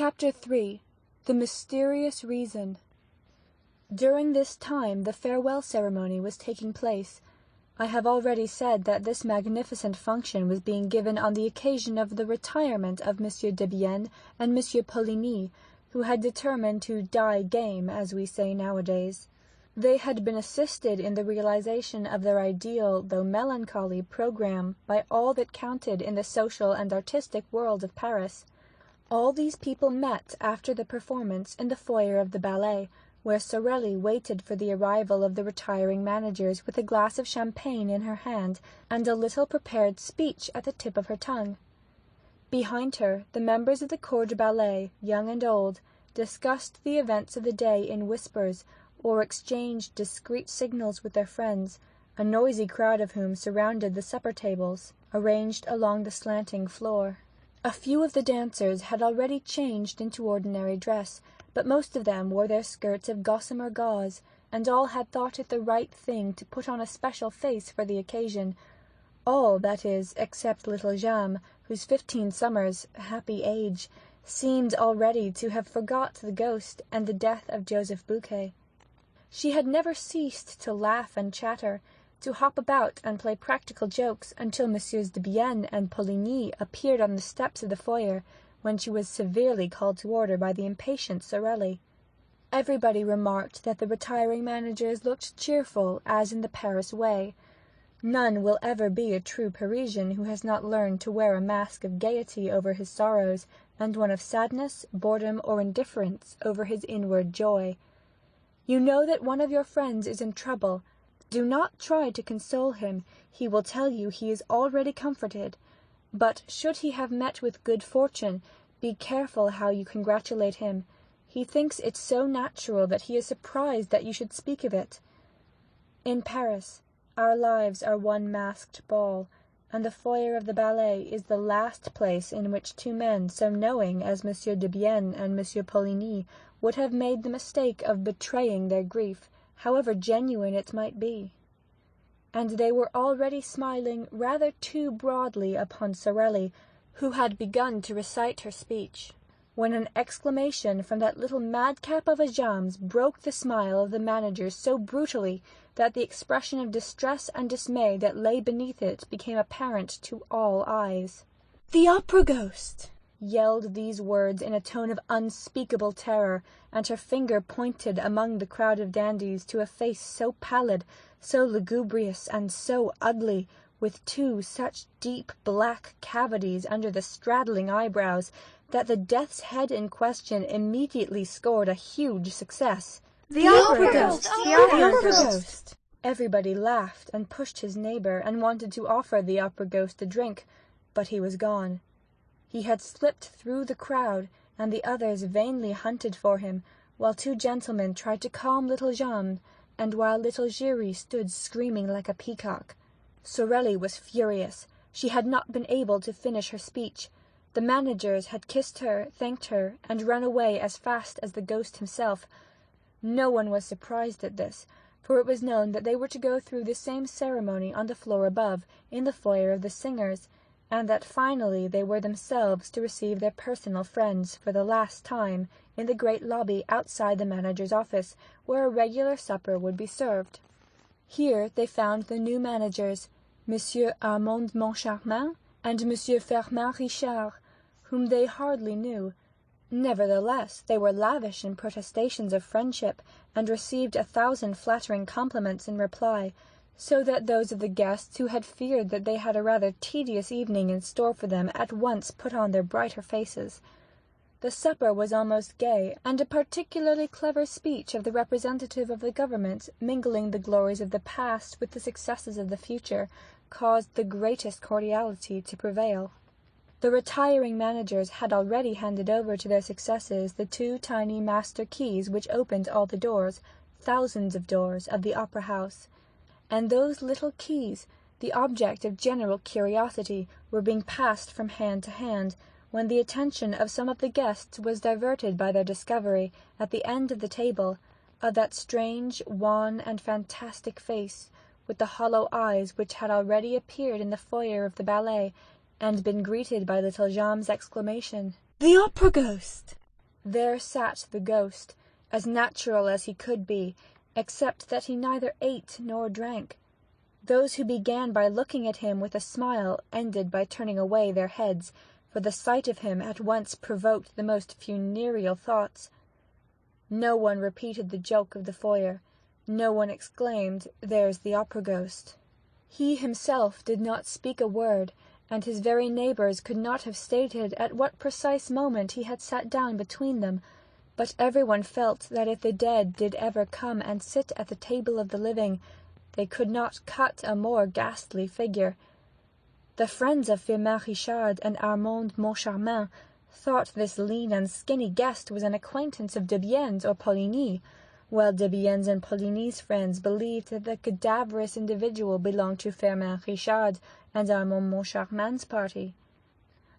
Chapter 3. The Mysterious Reason. During this time the farewell ceremony was taking place. I have already said that this magnificent function was being given on the occasion of the retirement of M. Debienne and M. Poligny, who had determined to die game, as we say nowadays. They had been assisted in the realization of their ideal, though melancholy, programme by all that counted in the social and artistic world of Paris. All these people met after the performance in the foyer of the ballet, where Sorelli waited for the arrival of the retiring managers with a glass of champagne in her hand and a little prepared speech at the tip of her tongue. Behind her, the members of the corps de ballet, young and old, discussed the events of the day in whispers, or exchanged discreet signals with their friends, a noisy crowd of whom surrounded the supper tables, arranged along the slanting floor. A few of the dancers had already changed into ordinary dress, but most of them wore their skirts of gossamer gauze, and all had thought it the right thing to put on a special face for the occasion. All, that is, except little Jeanne, whose 15 summers, happy age, seemed already to have forgot the ghost and the death of Joseph Buquet. She had never ceased to laugh and chatter, to hop about and play practical jokes until Messieurs Debienne and Poligny appeared on the steps of the foyer, when she was severely called to order by the impatient Sorelli. Everybody remarked that the retiring managers looked cheerful, as in the Paris way. None will ever be a true Parisian who has not learned to wear a mask of gaiety over his sorrows, and one of sadness, boredom, or indifference over his inward joy. You know that one of your friends is in trouble. Do not try to console him, he will tell you he is already comforted. But should he have met with good fortune, be careful how you congratulate him. He thinks it so natural that he is surprised that you should speak of it. In Paris, our lives are one masked ball, and the foyer of the ballet is the last place in which two men so knowing as M. Debienne and M. Poligny would have made the mistake of betraying their grief, however genuine it might be. And they were already smiling rather too broadly upon Sorelli, who had begun to recite her speech, when an exclamation from that little madcap of a Jammes broke the smile of the managers so brutally that the expression of distress and dismay that lay beneath it became apparent to all eyes. "The opera ghost!" yelled these words in a tone of unspeakable terror, and her finger pointed among the crowd of dandies to a face so pallid, so lugubrious, and so ugly, with two such deep black cavities under the straddling eyebrows, that the death's head in question immediately scored a huge success. "The opera ghost! The opera ghost!" Everybody laughed and pushed his neighbour, and wanted to offer the opera ghost a drink, but he was gone. He had slipped through the crowd, and the others vainly hunted for him, while two gentlemen tried to calm little Jeanne, and while little Giry stood screaming like a peacock. Sorelli was furious. She had not been able to finish her speech. The managers had kissed her, thanked her, and run away as fast as the ghost himself. No one was surprised at this, for it was known that they were to go through the same ceremony on the floor above, in the foyer of the singers, and that finally they were themselves to receive their personal friends for the last time in the great lobby outside the manager's office, where a regular supper would be served. Here they found the new managers, Monsieur Armand Moncharmin and Monsieur Firmin Richard, whom they hardly knew. Nevertheless, they were lavish in protestations of friendship, and received 1,000 flattering compliments in reply, so that those of the guests who had feared that they had a rather tedious evening in store for them at once put on their brighter faces. The supper was almost gay, and a particularly clever speech of the representative of the government, mingling the glories of the past with the successes of the future, caused the greatest cordiality to prevail. The retiring managers had already handed over to their successors the 2 tiny master keys which opened all the doors, thousands of doors, of the opera house. And those little keys, the object of general curiosity, were being passed from hand to hand, when the attention of some of the guests was diverted by their discovery, at the end of the table, of that strange, wan, and fantastic face, with the hollow eyes which had already appeared in the foyer of the ballet, and been greeted by little Jeanne's exclamation, "The opera ghost!" There sat the ghost, as natural as he could be, except that he neither ate nor drank. Those who began by looking at him with a smile ended by turning away their heads, for the sight of him at once provoked the most funereal thoughts. No one repeated the joke of the foyer. No one exclaimed, "There's the opera ghost." He himself did not speak a word, and his very neighbours could not have stated at what precise moment he had sat down between them, but everyone felt that if the dead did ever come and sit at the table of the living, they could not cut a more ghastly figure. The friends of Firmin Richard and Armand Moncharmin thought this lean and skinny guest was an acquaintance of Debienne's or Poligny, while Debienne's and Poligny's friends believed that the cadaverous individual belonged to Firmin Richard and Armand Moncharmin's party.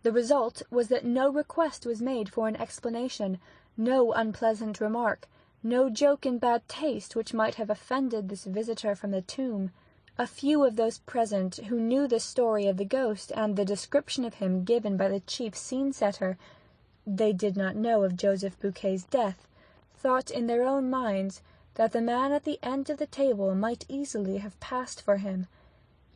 The result was that no request was made for an explanation, no unpleasant remark, no joke in bad taste which might have offended this visitor from the tomb. A few of those present who knew the story of the ghost and the description of him given by the chief scene-setter, they did not know of Joseph Bouquet's death, thought in their own minds that the man at the end of the table might easily have passed for him.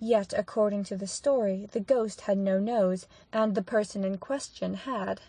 Yet, according to the story, the ghost had no nose, and the person in question had.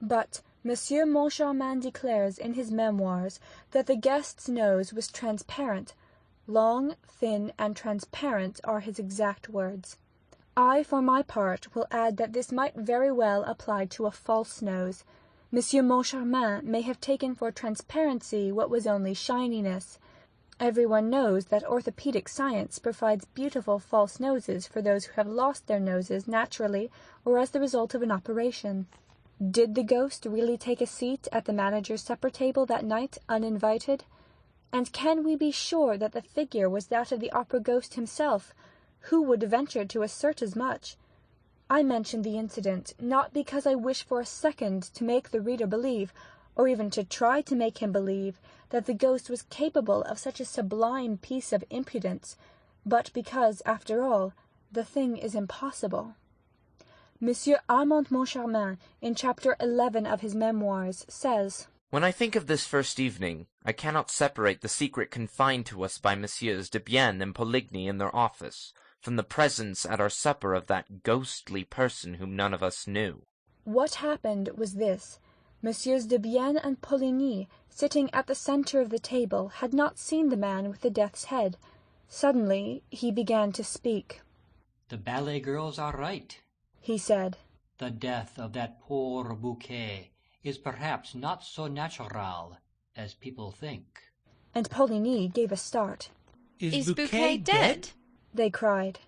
But Monsieur Moncharmin declares in his memoirs that the guest's nose was transparent. Long, thin, and transparent are his exact words. I, for my part, will add that this might very well apply to a false nose. Monsieur Moncharmin may have taken for transparency what was only shininess. Everyone knows that orthopedic science provides beautiful false noses for those who have lost their noses naturally or as the result of an operation. Did the ghost really take a seat at the manager's supper table that night, uninvited? And can we be sure that the figure was that of the opera ghost himself? Who would venture to assert as much? I mention the incident, not because I wish for a second to make the reader believe, or even to try to make him believe, that the ghost was capable of such a sublime piece of impudence, but because, after all, the thing is impossible. Monsieur Armand Moncharmin, in chapter 11 of his memoirs, says, "When I think of this first evening, I cannot separate the secret confined to us by Messieurs Debienne and Poligny in their office, from the presence at our supper of that ghostly person whom none of us knew." What happened was this. Messieurs Debienne and Poligny, sitting at the centre of the table, had not seen the man with the death's head. Suddenly he began to speak. "The ballet girls are right," he said. "The death of that poor Bouquet is perhaps not so natural as people think." And Poligny gave a start. Is Bouquet dead? They cried.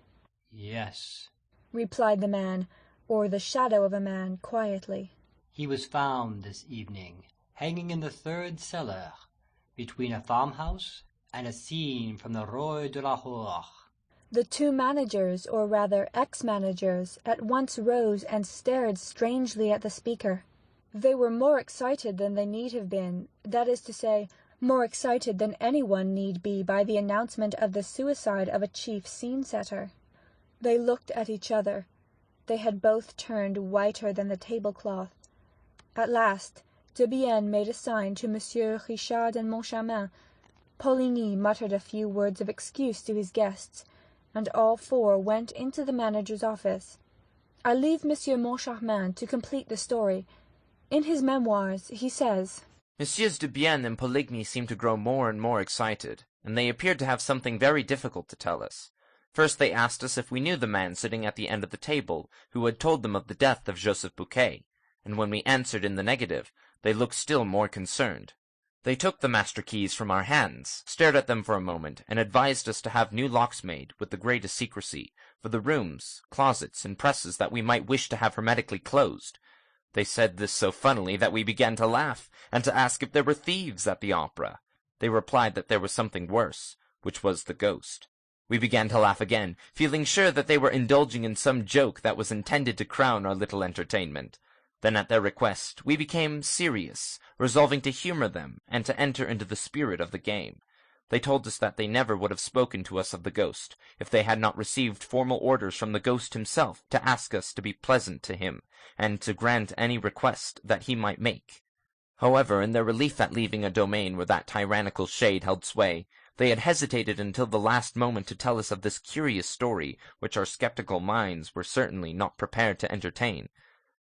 "Yes," replied the man, or the shadow of a man, quietly. "He was found this evening, hanging in the third cellar, between a farmhouse and a scene from the Rue de la Horde." The two managers, or rather ex-managers, at once rose and stared strangely at the speaker. They were more excited than they need have been, that is to say, more excited than anyone need be by the announcement of the suicide of a chief scene-setter. They looked at each other. They had both turned whiter than the tablecloth. At last, Debienne made a sign to Monsieur Richard and Moncharmin. Poligny muttered a few words of excuse to his guests, and all four went into the manager's office. I leave Monsieur Moncharmin to complete the story. In his memoirs he says, Messieurs Debienne and Poligny seemed to grow more and more excited, and they appeared to have something very difficult to tell us. First they asked us if we knew the man sitting at the end of the table, who had told them of the death of Joseph Bouquet, and when we answered in the negative, they looked still more concerned. They took the master keys from our hands, stared at them for a moment, and advised us to have new locks made, with the greatest secrecy, for the rooms, closets, and presses that we might wish to have hermetically closed. They said this so funnily that we began to laugh, and to ask if there were thieves at the opera. They replied that there was something worse, which was the ghost. We began to laugh again, feeling sure that they were indulging in some joke that was intended to crown our little entertainment. Then at their request we became serious, resolving to humour them, and to enter into the spirit of the game. They told us that they never would have spoken to us of the ghost, if they had not received formal orders from the ghost himself to ask us to be pleasant to him, and to grant any request that he might make. However, in their relief at leaving a domain where that tyrannical shade held sway, they had hesitated until the last moment to tell us of this curious story, which our skeptical minds were certainly not prepared to entertain.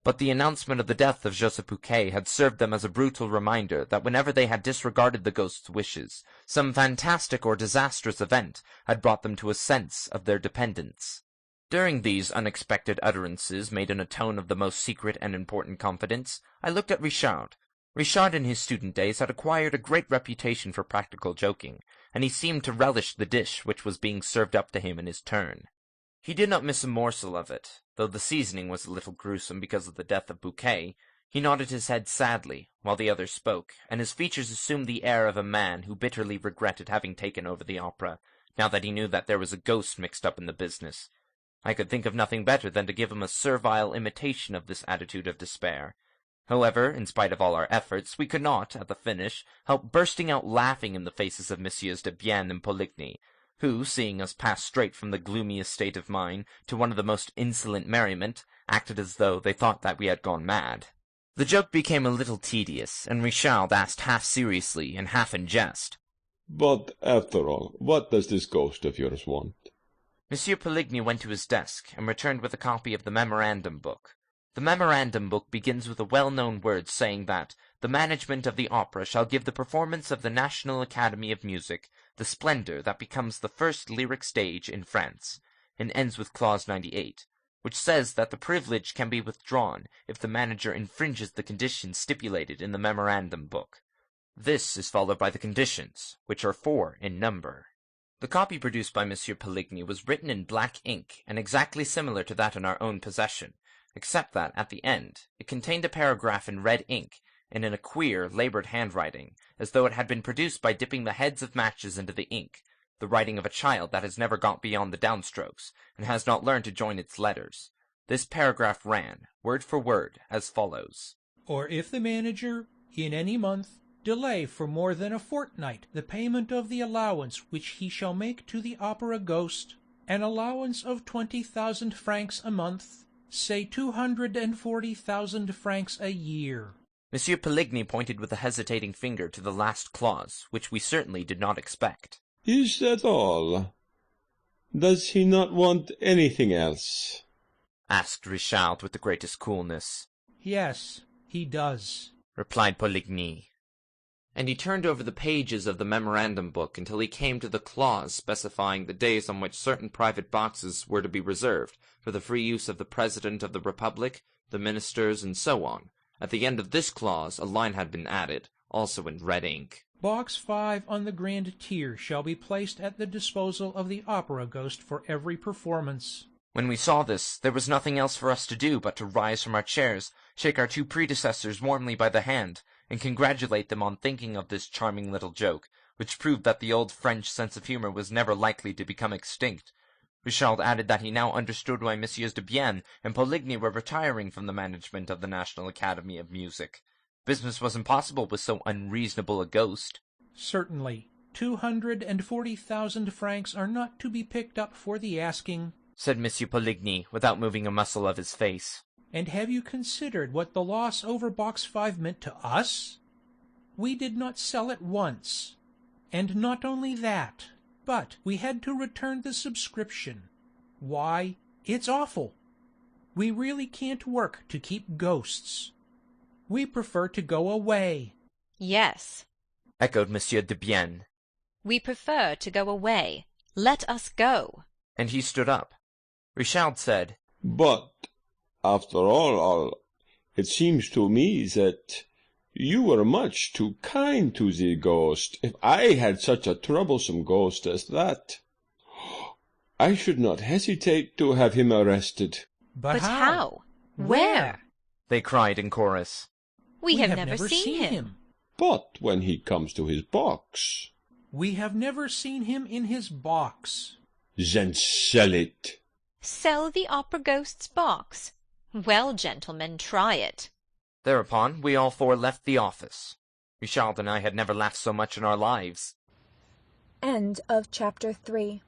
But the announcement of the death of Joseph Bouquet had served them as a brutal reminder that whenever they had disregarded the ghost's wishes, some fantastic or disastrous event had brought them to a sense of their dependence. During these unexpected utterances, made in a tone of the most secret and important confidence, I looked at Richard. Richard in his student days had acquired a great reputation for practical joking, and he seemed to relish the dish which was being served up to him in his turn. He did not miss a morsel of it, though the seasoning was a little gruesome because of the death of Bouquet. He nodded his head sadly, while the others spoke, and his features assumed the air of a man who bitterly regretted having taken over the opera, now that he knew that there was a ghost mixed up in the business. I could think of nothing better than to give him a servile imitation of this attitude of despair. However, in spite of all our efforts, we could not, at the finish, help bursting out laughing in the faces of Messieurs de Bienne and Poligny, who, seeing us pass straight from the gloomiest state of mind to one of the most insolent merriment, acted as though they thought that we had gone mad. The joke became a little tedious, and Richard asked half seriously and half in jest, "But, after all, what does this ghost of yours want?" Monsieur Poligny went to his desk, and returned with a copy of the memorandum book. The memorandum book begins with a well-known word saying that the management of the opera shall give the performance of the National Academy of Music the splendor that becomes the first lyric stage in France, and ends with clause 98, which says that the privilege can be withdrawn if the manager infringes the conditions stipulated in the memorandum book. This is followed by the conditions, which are 4 in number. The copy produced by Monsieur Poligny was written in black ink, and exactly similar to that in our own possession, except that, at the end, it contained a paragraph in red ink, and in a queer, laboured handwriting, as though it had been produced by dipping the heads of matches into the ink, the writing of a child that has never got beyond the downstrokes, and has not learned to join its letters. This paragraph ran, word for word, as follows. Or if the manager, in any month, delay for more than a fortnight the payment of the allowance which he shall make to the opera ghost, an allowance of 20,000 francs a month, say 240,000 francs a year. Monsieur Poligny pointed with a hesitating finger to the last clause, which we certainly did not expect. "Is that all? Does he not want anything else?" asked Richard with the greatest coolness. Yes, he does, replied Poligny. And he turned over the pages of the memorandum book until he came to the clause specifying the days on which certain private boxes were to be reserved for the free use of the President of the Republic, the ministers, and so on. At the end of this clause a line had been added, also in red ink. Box 5 on the grand tier shall be placed at the disposal of the opera ghost for every performance. When we saw this, there was nothing else for us to do but to rise from our chairs, shake our 2 predecessors warmly by the hand, and congratulate them on thinking of this charming little joke, which proved that the old French sense of humour was never likely to become extinct. Richard added that he now understood why Messieurs de Bienne and Poligny were retiring from the management of the National Academy of Music. Business was impossible with so unreasonable a ghost. Certainly, 240,000 francs are not to be picked up for the asking, said Monsieur Poligny, without moving a muscle of his face. And have you considered what the loss over Box 5 meant to us? We did not sell it once. And not only that, but we had to return the subscription. Why, it's awful. We really can't work to keep ghosts. We prefer to go away. Yes, echoed Monsieur de Bienne. We prefer to go away. Let us go. And he stood up. Richard said, "But, after all, it seems to me that you were much too kind to the ghost. If I had such a troublesome ghost as that, I should not hesitate to have him arrested." But how? Where? they cried in chorus. We have never seen him. "But when he comes to his box." We have never seen him in his box. "Then sell it." Sell the opera ghost's box? Well, gentlemen, try it. Thereupon we all 4 left the office. Richard and I had never laughed so much in our lives. End of chapter 3.